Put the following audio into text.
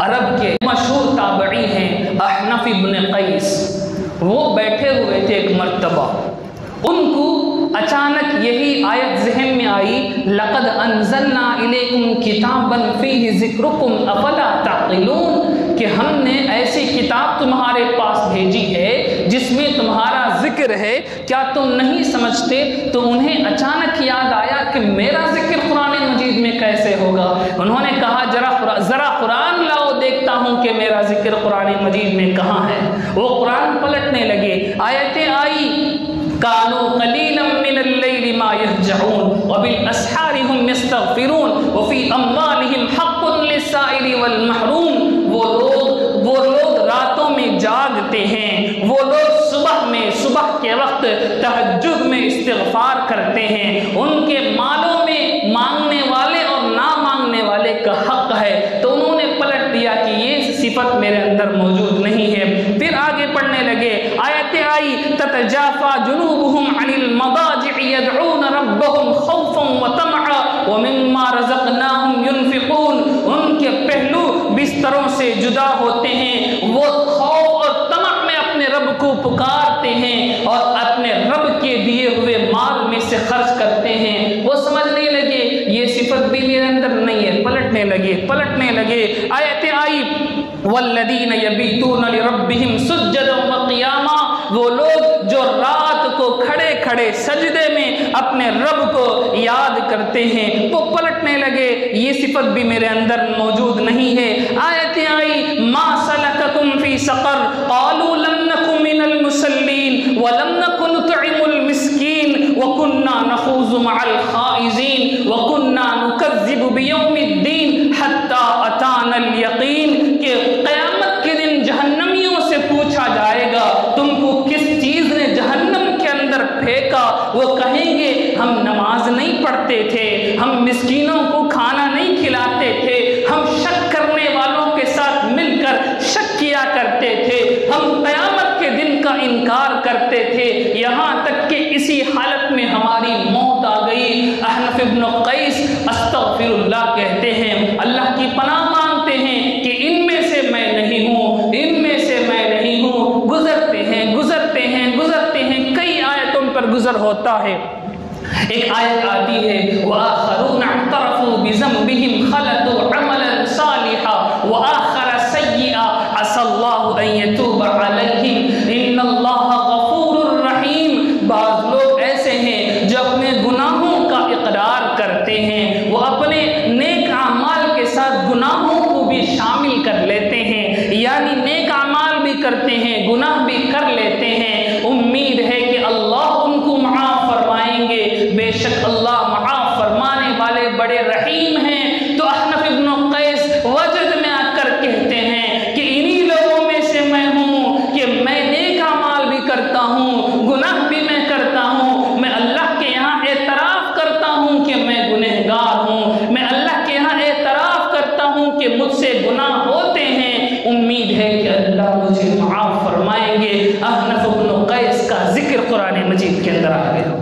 عرب کے مشہور تابعی ہیں احنف ابن قیس، وہ بیٹھے ہوئے تھے ایک مرتبہ، ان کو اچانک یہی آیت ذہن میں آئی، لَقَدْ أَنزَلْنَا إِلَيْكُمْ كِتَابًا فِيهِ ذِكْرُكُمْ أَفَلَا تَعْقِلُونَ، کہ ہم نے ایسی کتاب تمہارے پاس بھیجی ہے جس میں تمہارا ذکر ہے، کیا تم نہیں سمجھتے؟ تو انہیں اچانک یاد آیا کہ میرا ذکر قرآن مجید میں کیسے ہوگا؟ انہوں نے کہا ذرا قرآن لاؤ دیکھتا ہوں کہ میرا ذکر قرآن مجید میں کہاں ہے۔ وہ قرآن پلٹنے لگے، آیتیں آئی، كانوا قليلا من الليل ما يهجعون وبالأسحار هم يستغفرون وفي أموالهم حق للسائل والمحروم، وہ لوگ راتوں میں جاگتے ہیں، وہ لوگ صبح کے وقت تہجد میں استغفار کرتے ہیں، ان کے مالوں میں مانگنے والے اور نہ مانگنے والے کا حق ہے۔ تو انہوں نے پلٹ دیا کہ یہ صفت میرے اندر موجود نہیں ہے۔ پھر آگے پڑھنے لگے، آیتیں آئی، تتجافى جنوبهم عن المضاجع يدعون ربهم خوفا وطمعا ومما رزقناهم ينفقون، ان کے پہلو بستروں سے جدا ہوتے ہیں، وہ خوف اور طمع میں اپنے رب کو پکارتے ہیں اور اپنے رب کے دیے ہوئے مال میں سے خرچ کرتے ہیں۔ وہ سمجھنے لگے یہ صفت بھی میرے اندر نہیں ہے، پلٹنے لگے، آیتیں آئی، والذین یبیتون لربہم سجدا وقیاما، وہ لوگ جو رات کو کھڑے کھڑے سجدے میں اپنے رب کو یاد کرتے ہیں، وہ پلٹنے لگے یہ صفت بھی میرے اندر موجود نہیں ہے۔ آیتیں آئی، ما سلککم فی سقر قالوا لم نک من المصلین ولم نک نطعم المسکین وکننا نخوض مع الخائضین وکننا نکذب بیوم الدین حتی اتانا الیقین، کہ قیامت کے دن جہنمیوں سے پوچھا جائے گا تم کو کس چیز نے جہنم کے اندر پھینکا؟ وہ کہیں گے ہم نماز نہیں پڑھتے تھے، ہم مسکینوں کو کھانا نہیں کھلاتے تھے، ہم شک کرنے والوں کے ساتھ مل کر شک کیا کرتے تھے، ہم قیامت کے دن کا انکار کرتے تھے، یہاں تک کہ اسی حالت میں ہماری موت آ گئی۔ احنف ابن قیس استغفر اللہ کہتے ہیں، اللہ کی پناہ مانگتے ہیں کہ ان میں سے میں نہیں ہوں، ان میں سے میں نہیں ہوں۔ گزرتے ہیں کئی آیتوں پر گزر ہوتا ہے۔ ایک آیت آتی ہے، وآخرون اعترفوا بذنبهم خلطوا عملا صالحا وآخر سیئا عسى اللہ ان یتوب علیہم ان اللہ غفور رحیم۔ بعض لوگ ایسے ہیں جو اپنے گناہوں کا اقرار کرتے ہیں، وہ اپنے نیک اعمال کے ساتھ گناہوں کو بھی شامل کر لیتے ہیں، یعنی نیک اعمال بھی کرتے ہیں، گناہ بھی کر لیتے ہیں، امید ہے کہ اللہ ان کو معاف فرمائیں گے، بے شک اللہ معاف فرمانے والے بڑے رحیم ہیں۔ تو احنف ابن قیس وجد میں آ کر کہتے ہیں کہ انہی لوگوں میں سے میں ہوں کہ میں نیک اعمال بھی کرتا ہوں، گناہ بھی میں کرتا ہوں، میں اللہ کے یہاں اعتراف کرتا ہوں کہ میں گنہگار ہوں، میں اللہ کے یہاں اعتراف کرتا ہوں کہ مجھ سے گناہ ہوتے ہیں، امید ہے کہ اللہ مجھے معاف فرمائیں گے۔ احنف ابن قیس کا ذکر قرآن مجید کے اندر آ گیا۔